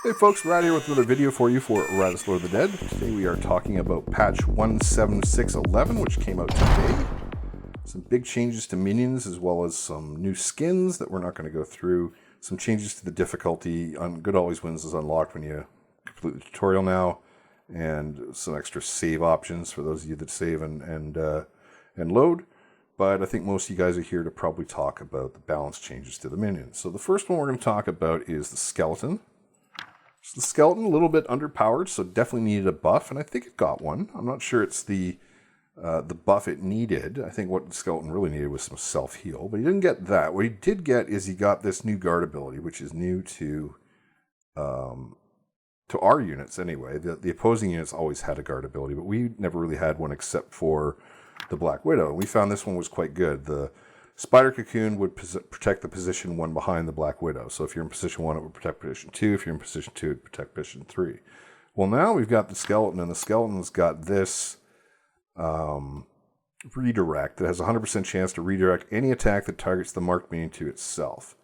Hey folks, we're out here with another video for you for Iratus Lord of the Dead. Today we are talking about patch 17611, which came out today. Some big changes to minions, as well as some new skins that we're not going to go through. Some changes to the difficulty. Good Always Wins is unlocked when you complete the tutorial now. And some extra save options for those of you that save and load. But I think most of you guys are here to probably talk about the balance changes to the minions. So the first one we're going to talk about is the skeleton. So the skeleton, a little bit underpowered, so definitely needed a buff, and I think it got one. I'm not sure it's the buff it needed. I think what the skeleton really needed was some self-heal, but he didn't get that. What he did get is he got this new guard ability, which is new to our units anyway. The opposing units always had a guard ability, but we never really had one except for the Black Widow. We found this one was quite good. The Spider Cocoon would protect the position 1 behind the Black Widow. So if you're in position 1, it would protect position 2. If you're in position 2, it would protect position 3. Well, now we've got the skeleton, and the skeleton's got this redirect that has a 100% chance to redirect any attack that targets the marked minion to itself.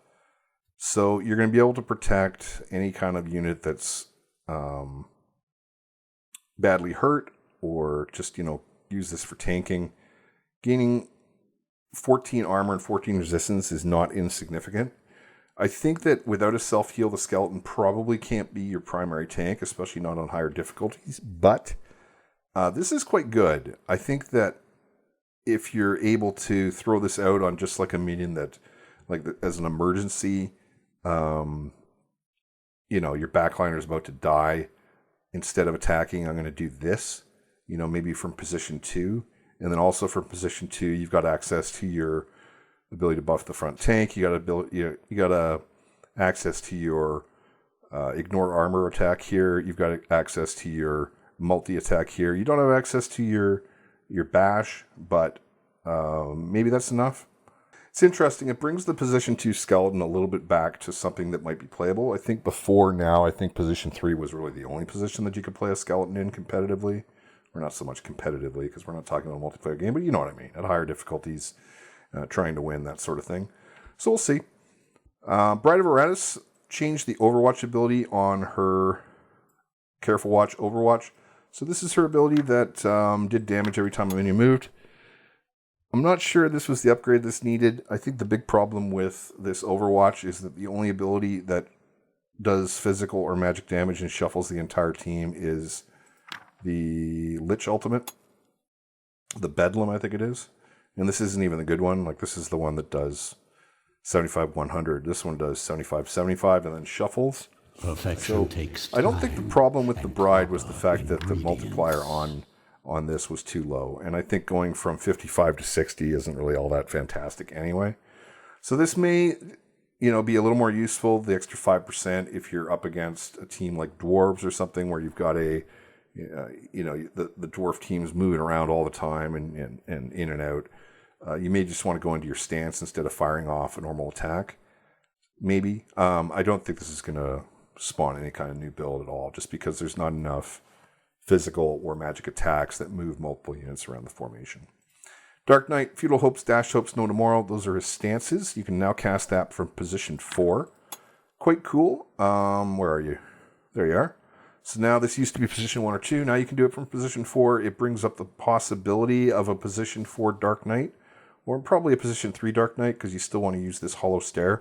So you're going to be able to protect any kind of unit that's badly hurt, or just, use this for tanking. Gaining 14 armor and 14 resistance is not insignificant. I think that without a self-heal, the skeleton probably can't be your primary tank, especially not on higher difficulties, but this is quite good. I think that if you're able to throw this out on just like a minion that, as an emergency, your backliner is about to die, instead of attacking, I'm going to do this, maybe from position 2. And then also from position 2, you've got access to your ability to buff the front tank. You got access to your ignore armor attack here. You've got access to your multi attack here. You don't have access to your bash, but maybe that's enough. It's interesting. It brings the position 2 skeleton a little bit back to something that might be playable. I think before now, I think position 3 was really the only position that you could play a skeleton in competitively. Or not so much competitively, because we're not talking about a multiplayer game, but you know what I mean. At higher difficulties, trying to win, that sort of thing. So we'll see. Bride of Iratus changed the Overwatch ability on her Careful Watch Overwatch. So this is her ability that did damage every time a minion moved. I'm not sure this was the upgrade that's needed. I think the big problem with this Overwatch is that the only ability that does physical or magic damage and shuffles the entire team is the Lich ultimate, the Bedlam, I think it is. And this isn't even the good one. This is the one that does 75-100. This one does 75-75 and then shuffles. Perfection takes time. I don't think the problem with the Bride was the fact that the multiplier on this was too low. And I think going from 55 to 60 isn't really all that fantastic anyway. So this may, be a little more useful, the extra 5%, if you're up against a team like Dwarves or something where you've got the dwarf team's moving around all the time and in and out. You may just want to go into your stance instead of firing off a normal attack. Maybe. I don't think this is going to spawn any kind of new build at all, just because there's not enough physical or magic attacks that move multiple units around the formation. Dark Knight, Feudal Hopes, Dashed Hopes, No Tomorrow. Those are his stances. You can now cast that from position 4. Quite cool. Where are you? There you are. So now this used to be position 1 or 2. Now you can do it from position 4. It brings up the possibility of a position 4 Dark Knight, or probably a position 3 Dark Knight, because you still want to use this Hollow Stare.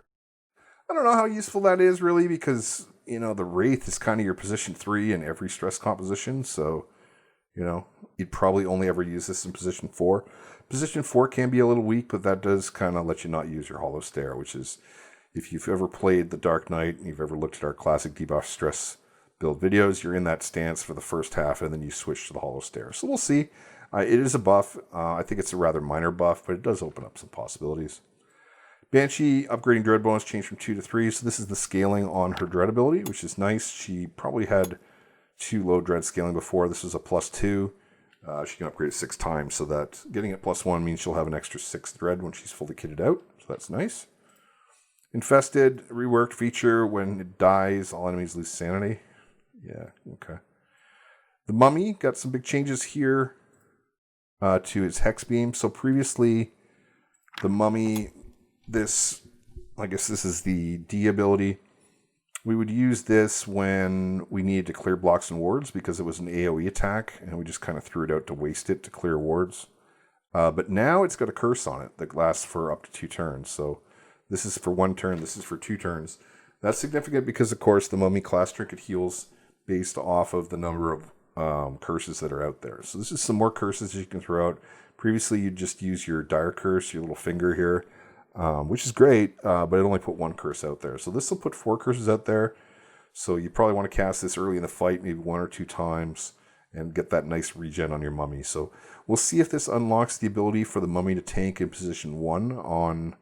I don't know how useful that is really, because, the Wraith is kind of your position 3 in every stress composition. So, you'd probably only ever use this in position 4. Position 4 can be a little weak, but that does kind of let you not use your Hollow Stare, which is, if you've ever played the Dark Knight and you've ever looked at our classic debuff stress build videos, you're in that stance for the first half, and then you switch to the Hollow Stare. So we'll see. It is a buff. I think it's a rather minor buff, but it does open up some possibilities. Banshee, upgrading Dread bonus, changed from 2 to 3. So this is the scaling on her Dread ability, which is nice. She probably had 2 low Dread scaling before. This is a +2. She can upgrade it 6 times, so that getting it +1 means she'll have an extra 6 Dread when she's fully kitted out. So that's nice. Infested, reworked feature. When it dies, all enemies lose sanity. Yeah, okay. The Mummy got some big changes here to its Hex Beam. So previously, the Mummy, I guess this is the D ability, We would use this when we needed to clear blocks and wards because it was an AoE attack, and we just kind of threw it out to waste it to clear wards. But now it's got a curse on it that lasts for up to 2 turns. So this is for 1 turn, this is for 2 turns. That's significant because, of course, the Mummy class trinket heals based off of the number of curses that are out there. So this is some more curses you can throw out. Previously, you'd just use your dire curse, your little finger here, which is great, but it only put 1 curse out there. So this will put 4 curses out there. So you probably want to cast this early in the fight, maybe 1 or 2 times, and get that nice regen on your Mummy. So we'll see if this unlocks the ability for the Mummy to tank in position 1 on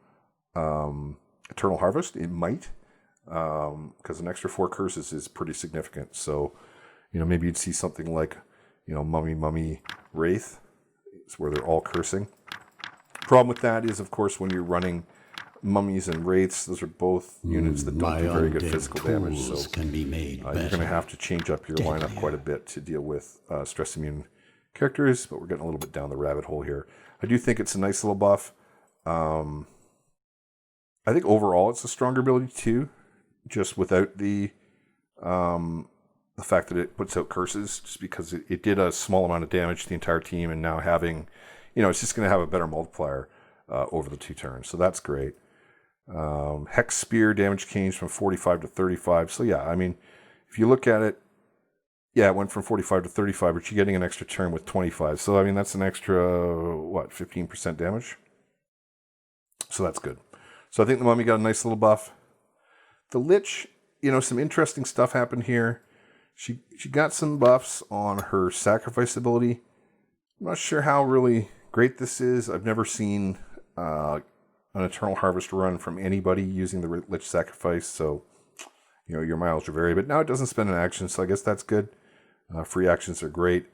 Eternal Harvest. It might, because an extra 4 curses is pretty significant. So, maybe you'd see something like, Mummy, Wraith. It's where they're all cursing. Problem with that is, of course, when you're running Mummies and Wraiths, those are both units that don't do very good physical damage. So can be made you're going to have to change up your lineup quite a bit to deal with stress immune characters, but we're getting a little bit down the rabbit hole here. I do think it's a nice little buff. I think overall it's a stronger ability too, just without the fact that it puts out curses, just because it did a small amount of damage to the entire team, and now having, it's just going to have a better multiplier over the 2 turns. So that's great. Hex Spear damage changed from 45 to 35. So yeah, if you look at it, yeah, it went from 45 to 35, but you're getting an extra turn with 25. So, that's an extra, 15% damage? So that's good. So I think the Mummy got a nice little buff. The Lich, some interesting stuff happened here. She got some buffs on her sacrifice ability. I'm not sure how really great this is. I've never seen an Eternal Harvest run from anybody using the Lich sacrifice, so your mileage will vary. But now it doesn't spend an action, so I guess that's good. Free actions are great.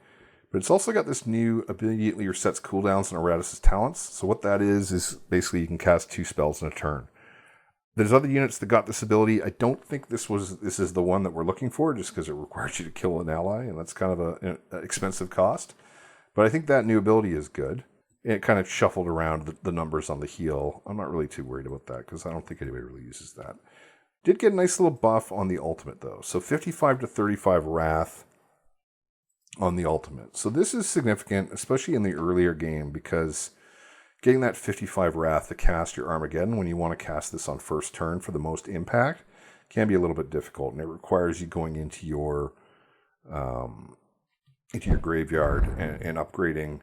But it's also got this new immediately resets cooldowns on Iratus' talents. So what that is basically you can cast 2 spells in a turn. There's other units that got this ability. I don't think this is the one that we're looking for, just because it requires you to kill an ally, and that's kind of an expensive cost. But I think that new ability is good. It kind of shuffled around the numbers on the heal. I'm not really too worried about that, because I don't think anybody really uses that. Did get a nice little buff on the ultimate, though. So 55 to 35 Wrath on the ultimate. So this is significant, especially in the earlier game, because getting that 55 Wrath to cast your Armageddon when you want to cast this on first turn for the most impact can be a little bit difficult, and it requires you going into your graveyard and upgrading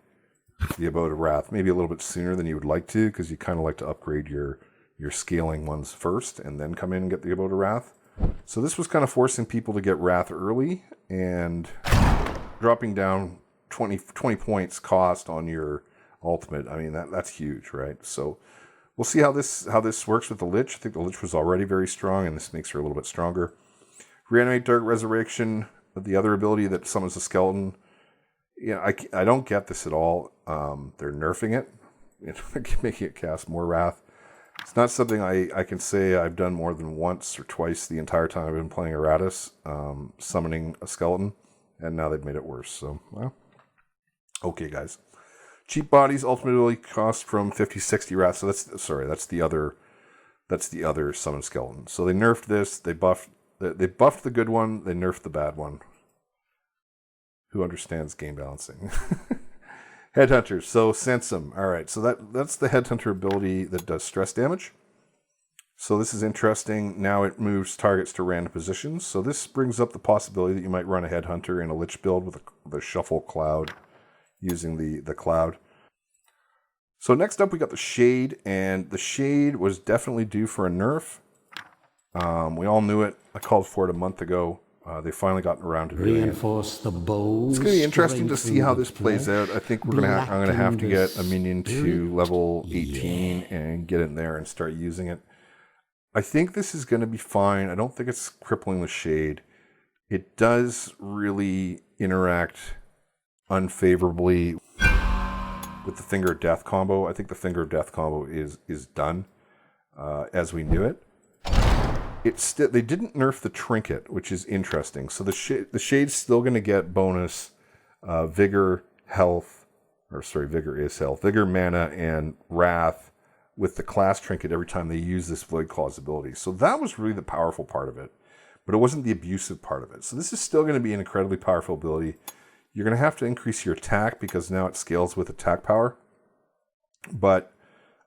the Abode of Wrath maybe a little bit sooner than you would like to, because you kind of like to upgrade your scaling ones first and then come in and get the Abode of Wrath. So this was kind of forcing people to get Wrath early and dropping down 20 points cost on your ultimate. That's huge, right? So we'll see how this works with the Lich. I think the Lich was already very strong, and this makes her a little bit stronger. Reanimate, Dark Resurrection, the other ability that summons a skeleton. I don't get this at all. They're nerfing it, making it cast more Wrath. It's not something I can say I've done more than once or twice the entire time I've been playing Iratus, summoning a skeleton, and now they've made it worse. So, well, okay, guys. Cheap Bodies ultimately cost from 50-60 Wrath. So that's the other summon skeleton. So they nerfed this. They buffed the good one. They nerfed the bad one. Who understands game balancing? Headhunters. So sense them. All right. So that's the Headhunter ability that does stress damage. So this is interesting. Now it moves targets to random positions. So this brings up the possibility that you might run a Headhunter in a Lich build with the Shuffle Cloud, using the Cloud. So next up we got the Shade, and the Shade was definitely due for a nerf. We all knew it. I called for it a month ago. They finally gotten around to doing it. Reinforce the bows. It's going to be interesting to see how this plays out. I think I'm going to have to get a minion to level 18 and get in there and start using it. I think this is going to be fine. I don't think it's crippling the Shade. It does really interact unfavorably with the Finger of Death combo. I think the Finger of Death combo is done as we knew it. They didn't nerf the trinket, which is interesting. So the Shade's still going to get bonus vigor, vigor is health, vigor, mana, and wrath with the class trinket every time they use this Void Claws ability. So that was really the powerful part of it. but it wasn't the abusive part of it. So this is still going to be an incredibly powerful ability. You're going to have to increase your attack because now it scales with attack power. But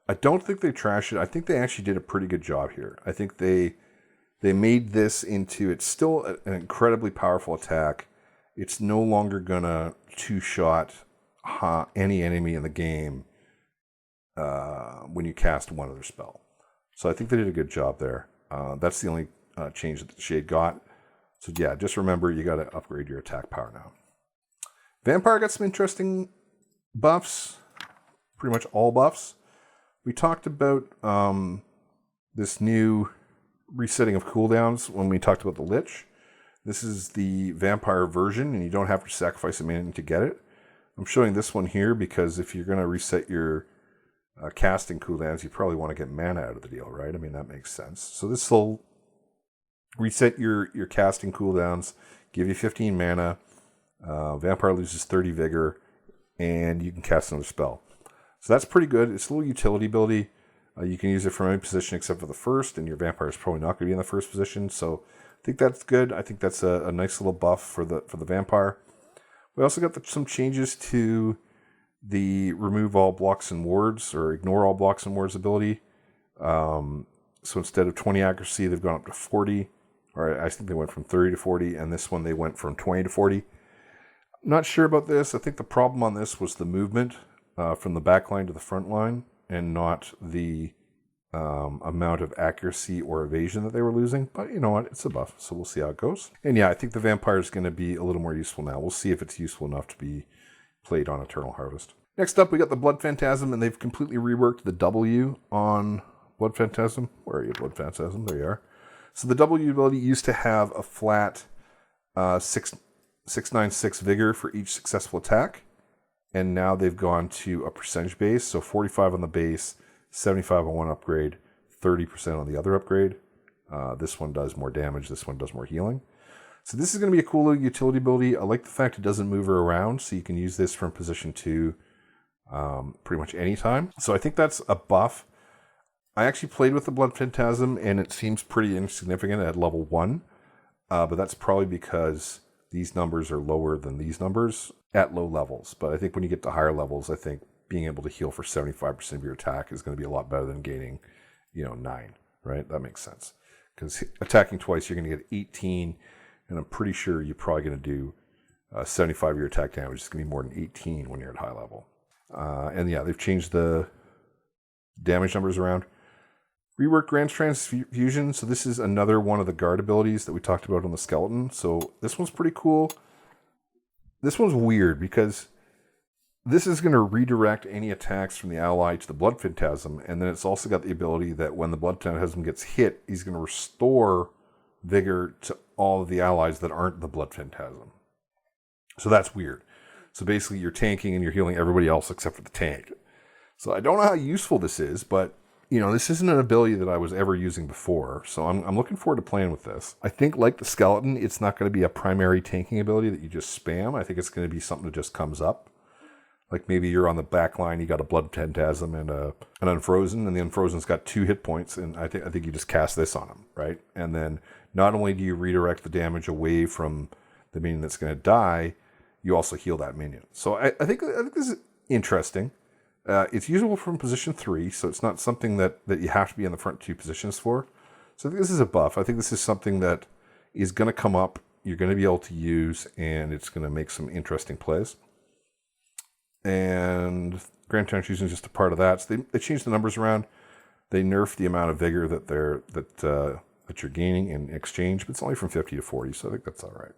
I don't think they trashed it. I think they actually did a pretty good job here. I think they made this into, it's still an incredibly powerful attack. It's no longer going to two-shot any enemy in the game when you cast one other spell. So I think they did a good job there. That's the only change that the Shade got. So yeah, just remember you got to upgrade your attack power now. Vampire got some interesting buffs. Pretty much all buffs. We talked about this new resetting of cooldowns when we talked about the Lich. This is the vampire version, and you don't have to sacrifice a minion to get it. I'm showing this one here because if you're going to reset your casting cooldowns, you probably want to get mana out of the deal, right? I mean, that makes sense. So this will reset your casting cooldowns, give you 15 mana. Vampire loses 30 vigor, and you can cast another spell. So that's pretty good. It's a little utility ability. You can use it from any position except for the first, and your vampire is probably not going to be in the first position. So I think that's good. I think that's a nice little buff for the vampire. We also got some changes to the remove all blocks and wards or ignore all blocks and wards ability. So instead of 20 accuracy, they've gone up to 40. Or I think they went from 30 to 40, and this one they went from 20 to 40. Not sure about this. I think the problem on this was the movement from the back line to the front line and not the amount of accuracy or evasion that they were losing. But you know what? It's a buff, so we'll see how it goes. And yeah, I think the vampire is going to be a little more useful now. We'll see if it's useful enough to be played on Eternal Harvest. Next up, we got the Blood Phantasm, and they've completely reworked the W on Blood Phantasm. Where are you, Blood Phantasm? There you are. So the W ability used to have a flat 696 vigor for each successful attack, and now they've gone to a percentage base, so 45 on the base, 75 on one upgrade, 30% on the other upgrade. This one does more damage, this one does more healing. So this is going to be a cool little utility ability. I like the fact it doesn't move her around, so you can use this from position 2 pretty much any time. So I think that's a buff. I actually played with the Blood Phantasm, and it seems pretty insignificant at level 1, but that's probably because these numbers are lower than these numbers at low levels. But I think when you get to higher levels, I think being able to heal for 75% of your attack is going to be a lot better than gaining, 9, right? That makes sense. Because attacking twice, you're going to get 18, and I'm pretty sure you're probably going to do 75 of your attack damage. It's going to be more than 18 when you're at high level. And yeah, they've changed the damage numbers around. Rework Grand Transfusion. So this is another one of the guard abilities that we talked about on the skeleton. So this one's pretty cool. This one's weird because this is going to redirect any attacks from the ally to the Blood Phantasm. And then it's also got the ability that when the Blood Phantasm gets hit, he's going to restore vigor to all of the allies that aren't the Blood Phantasm. So that's weird. So basically you're tanking and you're healing everybody else except for the tank. So I don't know how useful this is, but this isn't an ability that I was ever using before, so I'm looking forward to playing with this. I think, like the skeleton, it's not going to be a primary tanking ability that you just spam. I think it's going to be something that just comes up. Like maybe you're on the back line, you got a Blood Phantasm and an Unfrozen, and the Unfrozen's got 2 hit points, and I think you just cast this on him, right? And then not only do you redirect the damage away from the minion that's going to die, you also heal that minion. So I think this is interesting. It's usable from position 3, so it's not something that you have to be in the front 2 positions for. So I think this is a buff. I think this is something that is going to come up, you're going to be able to use, and it's going to make some interesting plays. And Grand Transfusion is just a part of that. So they changed the numbers around. They nerfed the amount of vigor that you're gaining in exchange, but it's only from 50 to 40, so I think that's all right.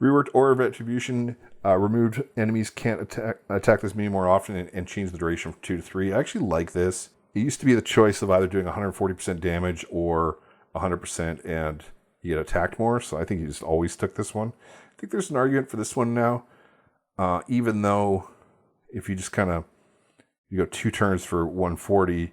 Reworked Aura of Retribution, removed enemies can't attack this minion more often and changed the duration from 2 to 3. I actually like this. It used to be the choice of either doing 140% damage or 100% and you get attacked more, so I think you just always took this one. I think there's an argument for this one now, even though if you just you go 2 turns for 140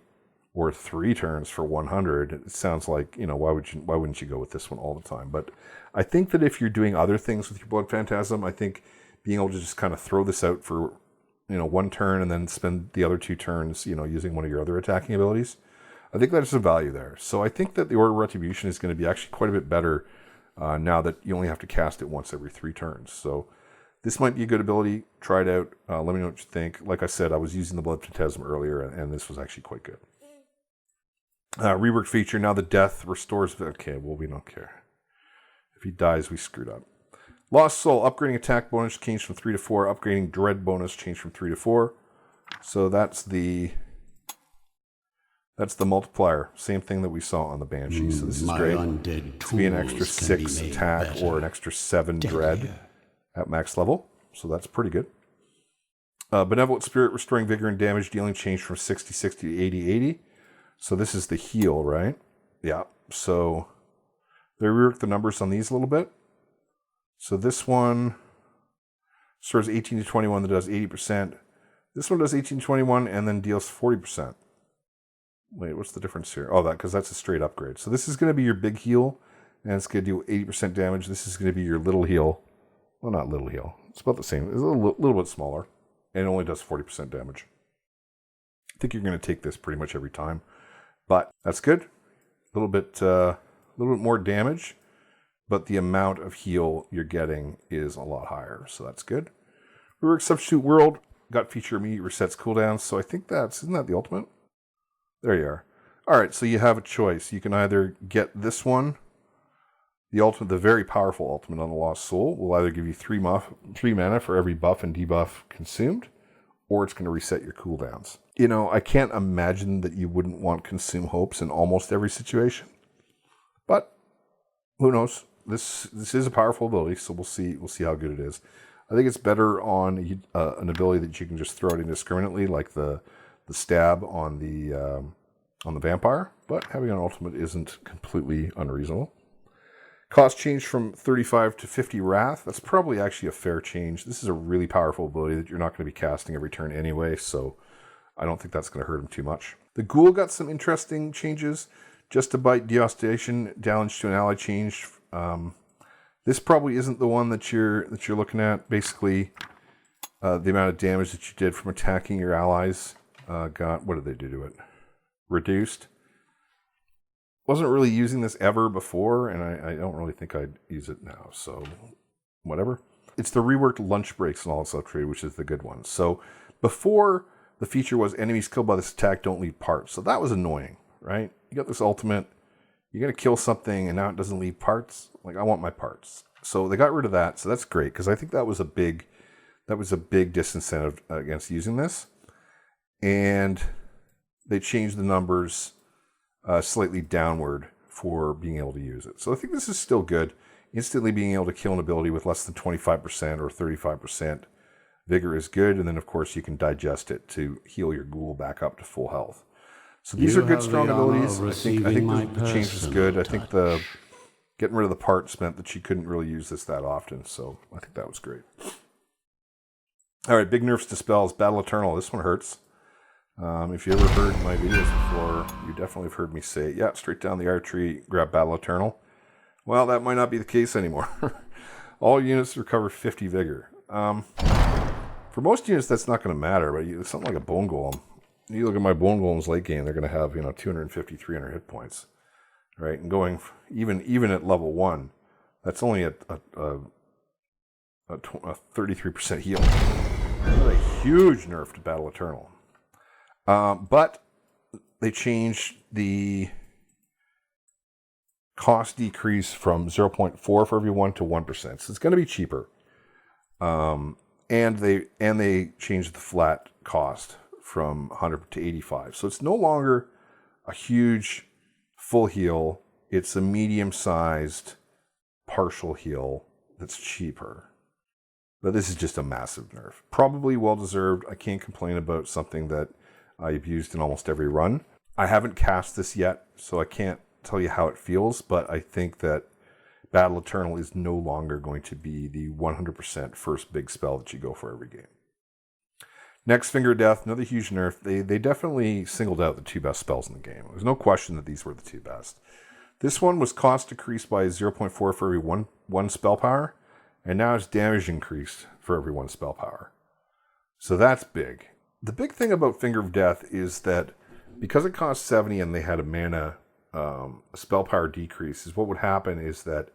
or 3 turns for 100, it sounds like, why wouldn't you go with this one all the time? But I think that if you're doing other things with your Blood Phantasm, I think being able to just throw this out for, 1 turn and then spend the other 2 turns, using one of your other attacking abilities, I think there's a value there. So I think that the Order of Retribution is going to be actually quite a bit better now that you only have to cast it once every 3 turns. So this might be a good ability. Try it out. Let me know what you think. Like I said, I was using the Blood Phantasm earlier, and this was actually quite good. Rework feature. Now the death restores... Okay, well, we don't care. If he dies, we screwed up. Lost Soul. Upgrading attack bonus changed from 3 to 4. Upgrading dread bonus changed from 3 to 4. So that's the multiplier. Same thing that we saw on the Banshee. So this is great. It's be an extra 6 attack or an extra 7 dread at max level. So that's pretty good. Benevolent Spirit, restoring vigor and damage dealing changed from 60-60 to 80-80. So this is the heal, right? Yeah. So they reworked the numbers on these a little bit. So this one stores 18 to 21 that does 80%. This one does 18 to 21 and then deals 40%. Wait, what's the difference here? Oh, because that's a straight upgrade. So this is going to be your big heal, and it's going to do 80% damage. This is going to be your little heal. Well, not little heal. It's about the same. It's a little bit smaller, and it only does 40% damage. I think you're going to take this pretty much every time, but that's good. A little bit more damage, but the amount of heal you're getting is a lot higher, so that's good. Rework Substitute World got feature immediate resets cooldowns, so I think isn't that the ultimate? There you are. All right, so you have a choice. You can either get this one, the ultimate, the very powerful ultimate on the Lost Soul, will either give you 3 mana for every buff and debuff consumed, or it's going to reset your cooldowns. You know, I can't imagine that you wouldn't want Consume Hopes in almost every situation, but who knows? This is a powerful ability, so we'll see how good it is. I think it's better on an ability that you can just throw it indiscriminately, like the stab on the vampire, but having an ultimate isn't completely unreasonable. Cost change from 35 to 50 Wrath. That's probably actually a fair change. This is a really powerful ability that you're not going to be casting every turn anyway, so I don't think that's going to hurt him too much. The Ghoul got some interesting changes. Just to bite devastation, damage to an ally changed. This probably isn't the one that you're looking at. Basically, the amount of damage that you did from attacking your allies got, what did they do to it? Reduced. Wasn't really using this ever before, and I don't really think I'd use it now, so whatever. It's the reworked lunch breaks and all this upgrade, which is the good one. So before, the feature was enemies killed by this attack don't leave parts. So that was annoying, right? You got this ultimate, you're going to kill something, and now it doesn't leave parts. Like, I want my parts. So they got rid of that, so that's great, because I think that was a big disincentive against using this. And they changed the numbers slightly downward for being able to use it. So I think this is still good. Instantly being able to kill an ability with less than 25% or 35% vigor is good. And then, of course, you can digest it to heal your ghoul back up to full health. So these are good, strong abilities. I think the change is good. I think the getting rid of the parts meant that you couldn't really use this that often. So I think that was great. All right, big nerfs to spells. Battle Eternal. This one hurts. If you ever heard my videos before, you definitely have heard me say, yeah, straight down the artery, grab Battle Eternal. Well, that might not be the case anymore. All units recover 50 vigor. For most units, that's not going to matter, but something like a Bone Golem. You look at my Bone Golems late game, they're going to have 250, 300 hit points, right? And going even at level 1, that's only a 33% heal. That's a huge nerf to Battle Eternal. But they changed the cost decrease from 0.4 for every 1 to 1%. So it's going to be cheaper. And they changed the flat cost from 100 to 85. So it's no longer a huge full heal. It's a medium-sized partial heal that's cheaper. But this is just a massive nerf. Probably well-deserved. I can't complain about something that I've used in almost every run. I haven't cast this yet, so I can't tell you how it feels, but I think that Battle Eternal is no longer going to be the 100% first big spell that you go for every game. Next, Finger of Death, another huge nerf. They definitely singled out the 2 best spells in the game. There's no question that these were the 2 best. This one was cost decreased by 0.4 for every one spell power, and now it's damage increased for every 1 spell power. So that's big. The big thing about Finger of Death is that because it cost 70 and they had a mana spell power decrease, is what would happen is that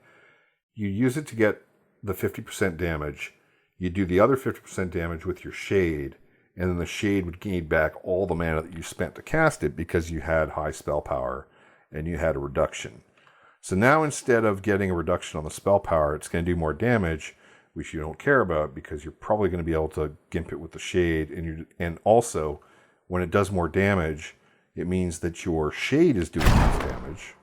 You use it to get the 50% damage. You do the other 50% damage with your shade, and then the shade would gain back all the mana that you spent to cast it because you had high spell power and you had a reduction. So now instead of getting a reduction on the spell power, it's going to do more damage, which you don't care about because you're probably going to be able to gimp it with the shade. And also, when it does more damage, it means that your shade is doing less damage,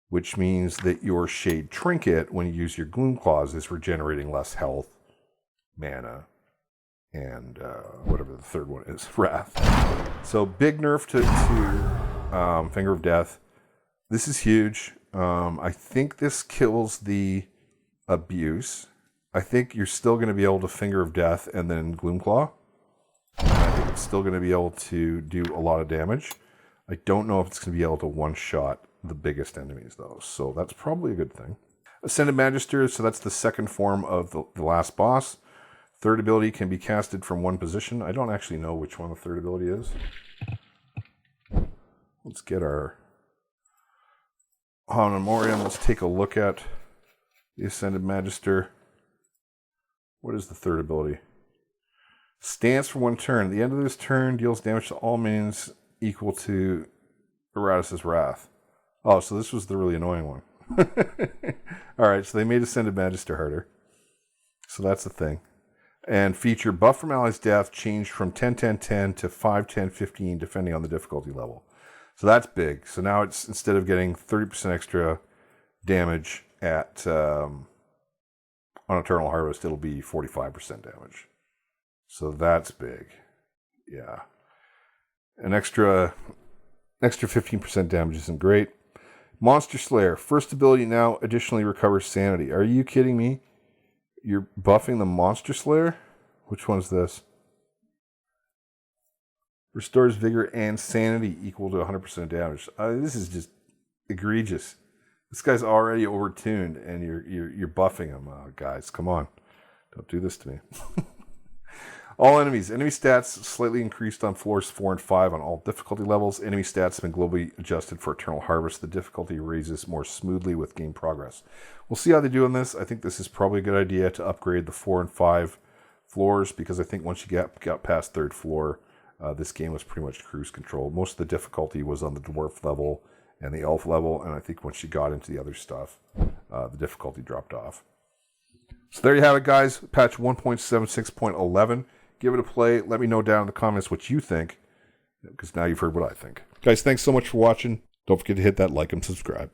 which means that your shade trinket, when you use your Gloom Claws, is regenerating less health, mana, and whatever the third one is, Wrath. So big nerf to Finger of Death. This is huge. I think this kills the abuse. I think you're still going to be able to Finger of Death and then Gloomclaw. I think it's still going to be able to do a lot of damage. I don't know if it's going to be able to one-shot the biggest enemies, though. So that's probably a good thing. Ascended Magister, so that's the second form of the last boss. Third ability can be casted from one position. I don't actually know which one the third ability is. Let's get our Hanomorium. Let's take a look at the Ascended Magister. What is the third ability? Stance for one turn. At the end of this turn, deals damage to all minions equal to Iratus' Wrath. Oh, so this was the really annoying one. Alright, so they made Ascended Magister harder. So that's the thing. And feature buff from allies' death changed from 10-10-10 to 5-10-15 depending on the difficulty level. So that's big. So now it's, instead of getting 30% extra damage at on Eternal Harvest, it'll be 45% damage. So that's big. Yeah. An extra 15% damage isn't great. Monster Slayer. First ability now additionally recovers sanity. Are you kidding me? You're buffing the Monster Slayer? Which one's this? Restores vigor and sanity equal to 100% damage. This is just egregious. This guy's already overtuned, and you're buffing him. Guys, come on. Don't do this to me. All enemies. Enemy stats slightly increased on floors 4 and 5 on all difficulty levels. Enemy stats have been globally adjusted for Eternal Harvest. The difficulty raises more smoothly with game progress. We'll see how they do on this. I think this is probably a good idea to upgrade the 4 and 5 floors, because I think once you got past 3rd floor, this game was pretty much cruise control. Most of the difficulty was on the Dwarf level and the Elf level, and I think once you got into the other stuff, the difficulty dropped off. So there you have it, guys. Patch 1.76.11. Give it a play. Let me know down in the comments what you think, because now you've heard what I think. Guys, thanks so much for watching. Don't forget to hit that like and subscribe.